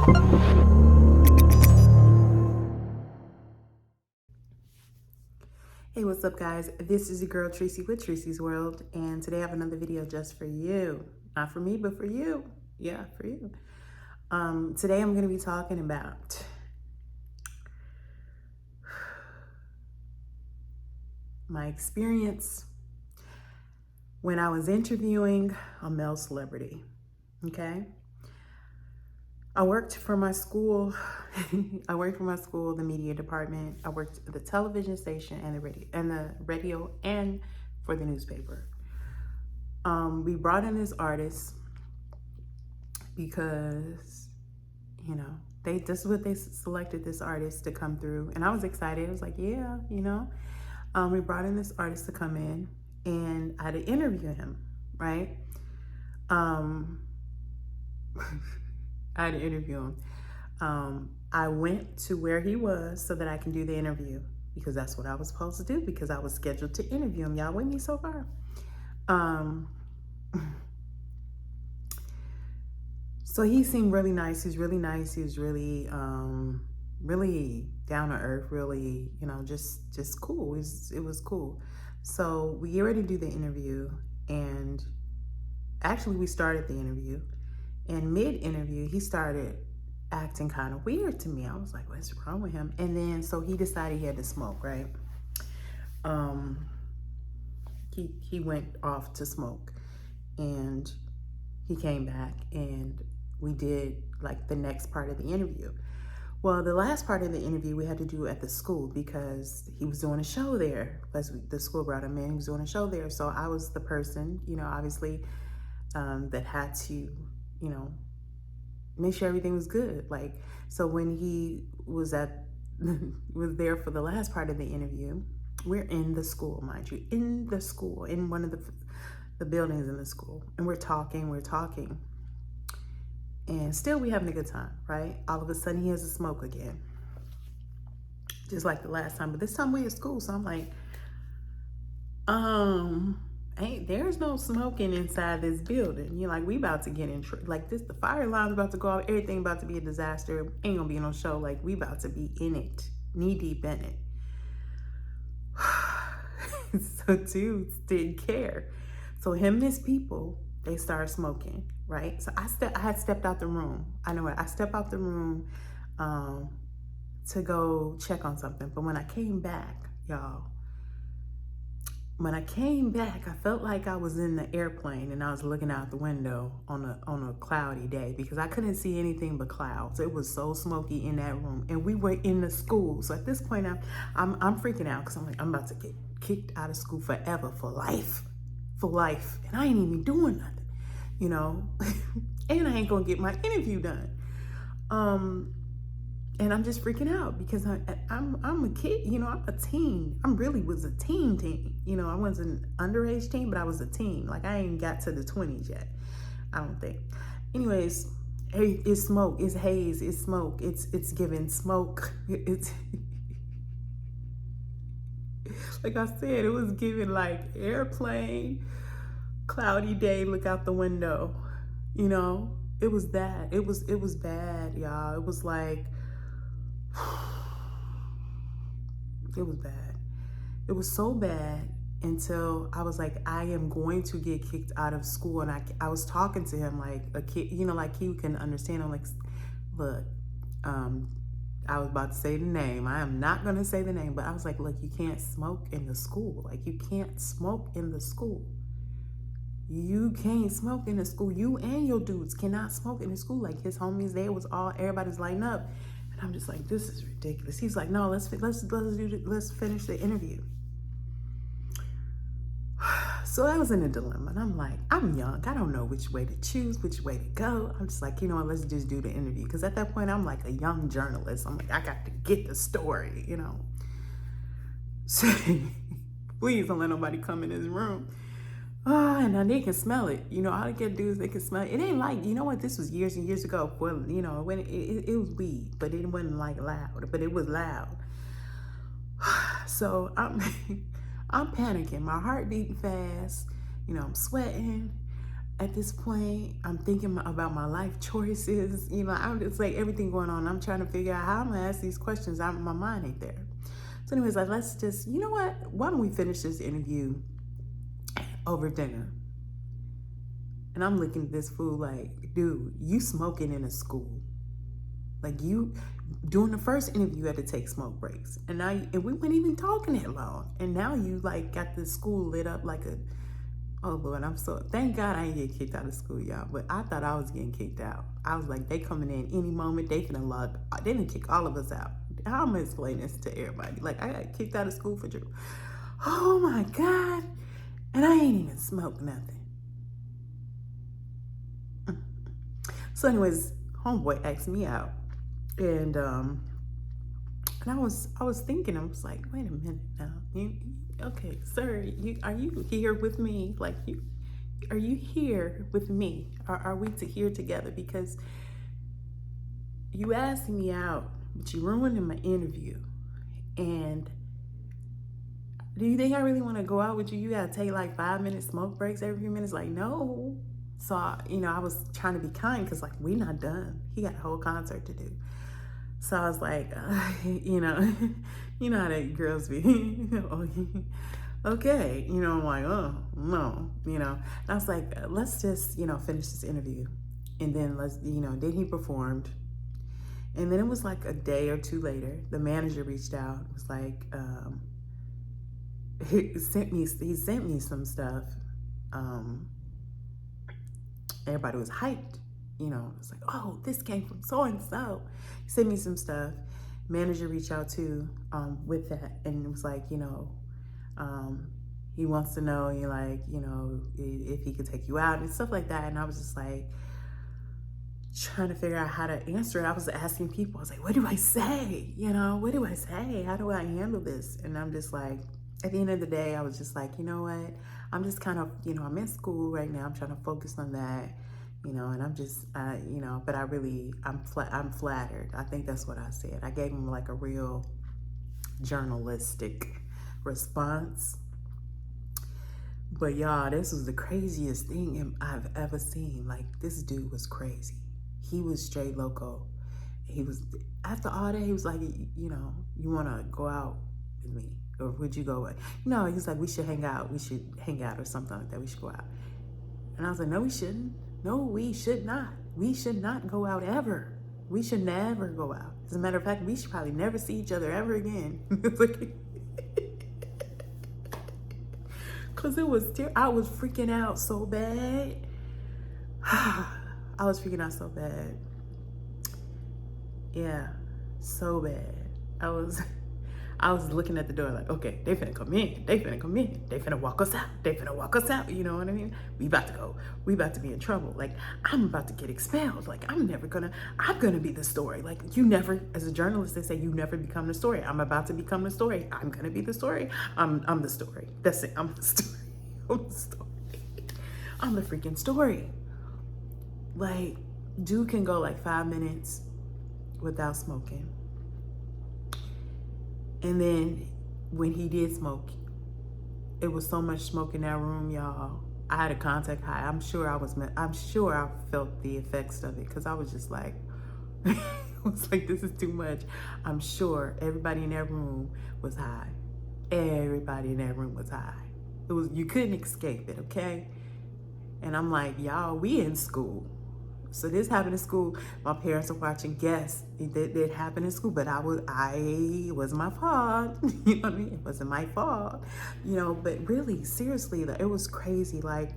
Hey, what's up guys? This is your girl Tracy with Treseysworld, and today I have another video just for you. Not for me, but for you. Yeah, for you. Today I'm going to be talking about my experience when I was interviewing a male celebrity, okay? I worked for my school. The media department. I worked at the television station and the radio and for the newspaper. We brought in this artist because, this is what they selected, this artist to come through. And I was excited. I was like, yeah, we brought in this artist to come in and I had to interview him, right? I had to interview him. I went to where he was so that I can do the interview because that's what I was supposed to do because I was scheduled to interview him. Y'all with me so far? So he seemed really nice. He's really nice. He was really, really down to earth, really, just cool. It was cool. So we get ready to do the interview, and actually we started the interview, and mid-interview, he started acting kind of weird to me. I was like, what's wrong with him? And then, so he decided he had to smoke, right? He went off to smoke, and he came back, and we did like the next part of the interview. Well, the last part of the interview we had to do at the school because he was doing a show there. Because the school brought him in, he was doing a show there. So I was the person, obviously, that had to, make sure everything was good. Like, so when he was was there for the last part of the interview, we're in the school, mind you, in the school, in one of the buildings in the school. And we're talking. And still we having a good time, right? All of a sudden he has a smoke again. Just like the last time, but this time we at school. So I'm like, there's no smoking inside this building. You're like, we about to get in, like this, the fire alarm's about to go off, everything about to be a disaster. Ain't gonna be no show. Like we about to be in it, knee deep in it. So dudes didn't care. So him and his people, they started smoking, right? So I had stepped out the room. I know what, I stepped out the room to go check on something. But when I came back, y'all, I felt like I was in the airplane and I was looking out the window on a cloudy day because I couldn't see anything but clouds. It was so smoky in that room, and we were in the school. So at this point, I'm freaking out because I'm like, I'm about to get kicked out of school forever, for life, and I ain't even doing nothing, and I ain't gonna get my interview done. And I'm just freaking out because I'm a kid, I'm a teen. I really was a teen. I wasn't an underage teen, but I was a teen. Like I ain't got to the 20s yet, I don't think. Anyways, hey, it's smoke, it's haze, it's smoke, it's giving smoke. It's like I said, it was giving like airplane, cloudy day, look out the window. It was that. It was bad, y'all. It was like, it was bad. It was so bad until I was like, I am going to get kicked out of school. And I was talking to him like a kid, like he can understand. I'm like, look, I was about to say the name. I am not going to say the name, but I was like, look, you can't smoke in the school. Like you can't smoke in the school. You can't smoke in the school. You and your dudes cannot smoke in the school. Like his homies, everybody's lighting up. And I'm just like, this is ridiculous. He's like, no, let's finish the interview. So I was in a dilemma, and I'm like, I'm young. I don't know which way to choose, which way to go. I'm just like, let's just do the interview. Because at that point, I'm like a young journalist. I'm like, I got to get the story, So please don't let nobody come in this room. And now they can smell it. All they can do is they can smell it. It ain't like, this was years and years ago. Well, when it was weed, but it wasn't like loud, but it was loud. So I'm panicking. My heart beating fast. I'm sweating. at this point, I'm thinking about my life choices. You know, I'm just like everything going on. I'm trying to figure out how I'm gonna ask these questions. My mind ain't there. So anyways, like, let's just, you know what? Why don't we finish this interview over dinner? And I'm looking at this fool like, dude, you smoking in a school. Like, you, during the first interview, you had to take smoke breaks. And now, and we weren't even talking that long. And now you like got the school lit up like a, oh Lord, I'm so, thank God I ain't get kicked out of school, y'all. But I thought I was getting kicked out. I was like, they coming in any moment, they finna log, they didn't kick all of us out. How am I explaining this to everybody? Like, I got kicked out of school for Drew. Oh my God. And I ain't even smoked nothing. So anyways, homeboy asked me out. And I was thinking, I was like, wait a minute now. Okay, sir, are you here with me? Like, are you here with me? Are we here together? Because you asked me out, but you ruined my interview. And do you think I really want to go out with you? You gotta take like 5-minute smoke breaks every few minutes. Like, no. So, I was trying to be kind because like, we not done. He got a whole concert to do. So I was like, you know how that girls be, okay. I'm like, oh, no, And I was like, let's just, finish this interview. And then then he performed. And then it was like a day or two later, the manager reached out. It was like, he sent me some stuff. Everybody was hyped. It's like, oh, this came from so-and-so. He sent me some stuff. Manager reached out too with that. And it was like, he wants to know, if he could take you out and stuff like that. And I was just like, trying to figure out how to answer it. I was asking people, I was like, what do I say? What do I say? How do I handle this? And I'm just like, at the end of the day, I was just like, you know what? I'm just kind of, I'm in school right now. I'm trying to focus on that. And I'm just, but I'm flattered. I think that's what I said. I gave him like a real journalistic response. But y'all, this was the craziest thing I've ever seen. Like, this dude was crazy. He was straight loco. He was, after all that, he was like, you want to go out with me? Or would you go away? No, he was like, we should hang out. We should hang out or something like that. We should go out. And I was like, no, we shouldn't. No, we should not. We should not go out ever. We should never go out. As a matter of fact, we should probably never see each other ever again. Because I was freaking out so bad. I was freaking out so bad. Yeah, so bad. I was looking at the door like, okay, they finna come in. They finna come in. They finna walk us out. They finna walk us out. You know what I mean? We about to go. We about to be in trouble. Like, I'm about to get expelled. Like, I'm gonna be the story. Like, you never, as a journalist, they say you never become the story. I'm about to become the story. I'm gonna be the story. I'm the story. That's it. I'm the story. I'm the story. I'm the freaking story. Like, dude can go like 5 minutes without smoking. And then when he did smoke, it was so much smoke in that room, y'all. I had a contact high. I'm sure I felt the effects of it because I was just like, I was like, this is too much. I'm sure everybody in that room was high. Everybody in that room was high. You couldn't escape it, okay? And I'm like, y'all, we in school. So this happened in school. My parents are watching. Yes, it happened in school, but it was my fault. You know what I mean? It wasn't my fault. But really, seriously, it was crazy. Like,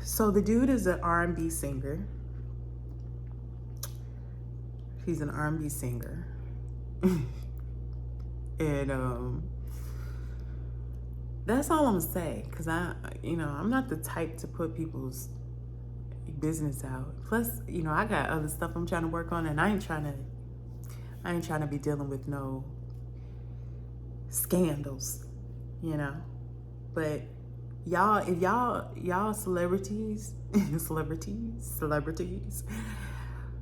so the dude is an R&B singer. He's an R&B singer. And that's all I'm gonna say, because I'm not the type to put people's business out. Plus, I got other stuff I'm trying to work on, and I ain't trying to be dealing with no scandals, But y'all, if y'all celebrities, celebrities,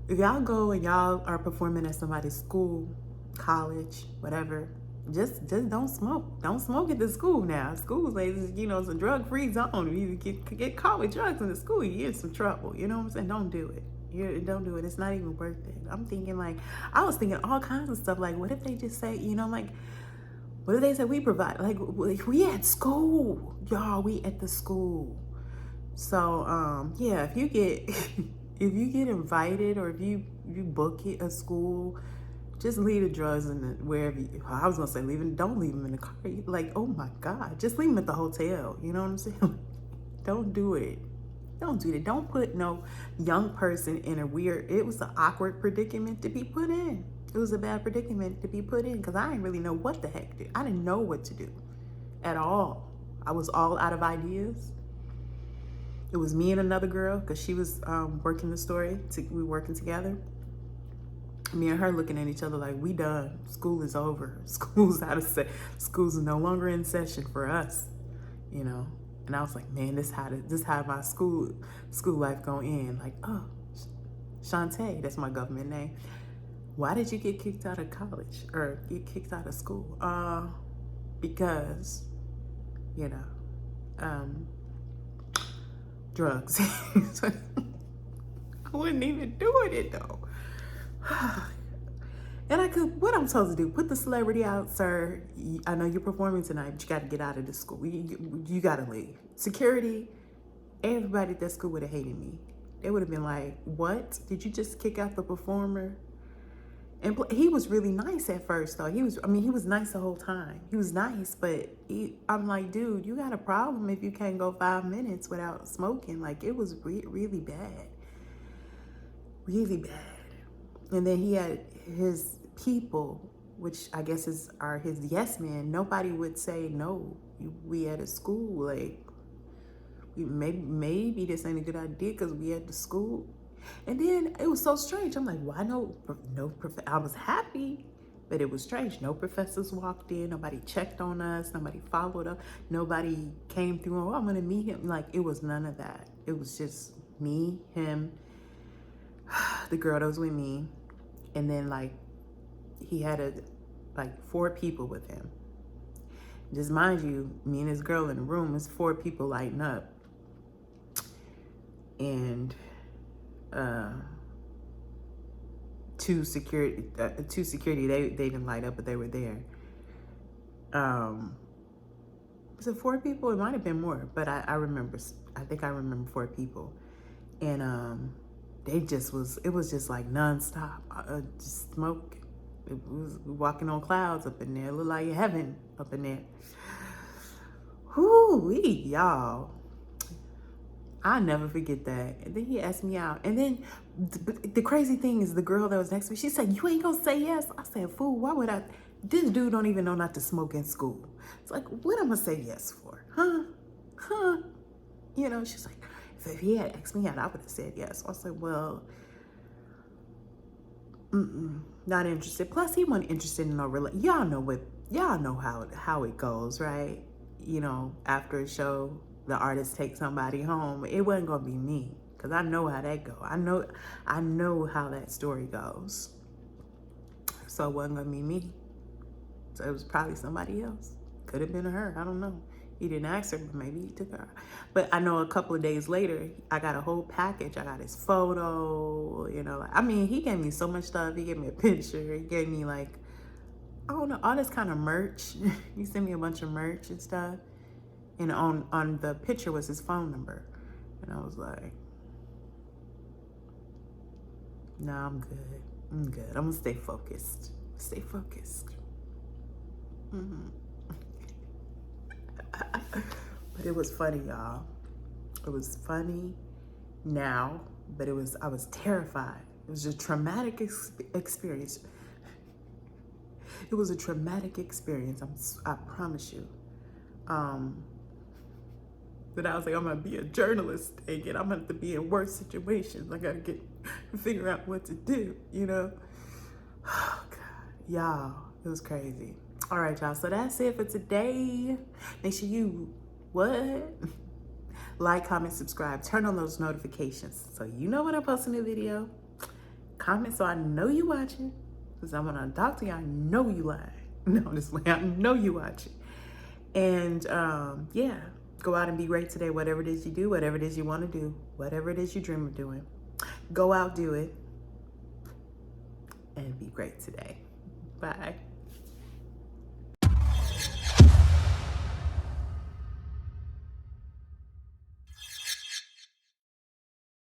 if y'all go and y'all are performing at somebody's school, college, whatever, just don't smoke. Don't smoke at the school now. School's like, you know, it's a drug-free zone. You get caught with drugs in the school, you get in some trouble. You know what I'm saying? Don't do it. Don't do it. It's not even worth it. I'm thinking like, I was thinking all kinds of stuff. Like, what if they just say, you know, like, what if they say we provide? Like, we at school, y'all. We at the school. So yeah, if you get if you get invited or if you book it a school, just leave the drugs in the wherever you, I was gonna say don't leave them in the car. Like, oh my God, just leave them at the hotel. You know what I'm saying? Don't do it. Don't do that. Don't put no young person in a weird, it was an awkward predicament to be put in. It was a bad predicament to be put in because I didn't really know what the heck to do. I didn't know what to do at all. I was all out of ideas. It was me and another girl because she was working the story. We were working together. Me and her looking at each other like, we done. School is over. School's out of set. School's no longer in session for us, you know. And I was like, man, this how my school life gonna end. Like, oh, Schonté, that's my government name. Why did you get kicked out of college or get kicked out of school? Because, you know, drugs. I wasn't even doing it though. And what I'm supposed to do? Put the celebrity out, sir. I know you're performing tonight, but you got to get out of the school. You got to leave. Security, everybody at that school would have hated me. They would have been like, what? Did you just kick out the performer? And he was really nice at first, though. He was nice the whole time. He was nice, but I'm like, dude, you got a problem if you can't go 5 minutes without smoking. Like, it was really bad. Really bad. And then he had his people, which I guess are his yes men. Nobody would say, no, we at a school. Like, maybe this ain't a good idea because we at the school. And then it was so strange. I'm like, why no, I was happy, but it was strange. No professors walked in. Nobody checked on us. Nobody followed up. Nobody came through. Oh, I'm going to meet him. Like, it was none of that. It was just me, him, the girl that was with me. And then, like, he had 4 people with him. Just mind you, me and this girl in the room, it's 4 people lighting up. And two security, they didn't light up, but they were there. Was it 4 people? It might have been more, but I think I remember 4 people. And it was just like nonstop, just smoke. It was walking on clouds up in there. It looked like heaven up in there. Whoo-wee, y'all. I'll never forget that. And then he asked me out. And then the crazy thing is the girl that was next to me, she said, you ain't gonna say yes? I said, fool, why would I? This dude don't even know not to smoke in school. It's like, what am I gonna say yes for? Huh? You know, she's like, if he had asked me out, I would have said yes. I said, well, not interested. Plus, he wasn't interested in no relationship. Y'all know how it goes, right? You know, after a show, the artist takes somebody home. It wasn't gonna be me, because I know how that go. I know how that story goes. So it wasn't gonna be me. So it was probably somebody else. Could have been her. I don't know. He didn't ask her, but maybe he took her. But I know a couple of days later, I got a whole package. I got his photo, you know. I mean, he gave me so much stuff. He gave me a picture. He gave me, like, I don't know, all this kind of merch. He sent me a bunch of merch and stuff. And on the picture was his phone number. And I was like, nah, I'm good. I'm good. I'm gonna stay focused. Stay focused. But it was funny, y'all. It was funny now, but I was terrified. It was a traumatic experience. It was a traumatic experience, I promise you. But I was like, I'm gonna be a journalist again. I'm gonna have to be in worse situations. I gotta figure out what to do, you know? Oh God, y'all, it was crazy. All right, y'all, so that's it for today. Make sure you, like, comment, subscribe, turn on those notifications so you know when I post a new video. Comment so I know you watching, because I'm gonna talk to you, I know you lying. No, this way, I know you watch it. And yeah, go out and be great today. Whatever it is you do, whatever it is you want to do, whatever it is you dream of doing, go out, do it, and be great today. Bye.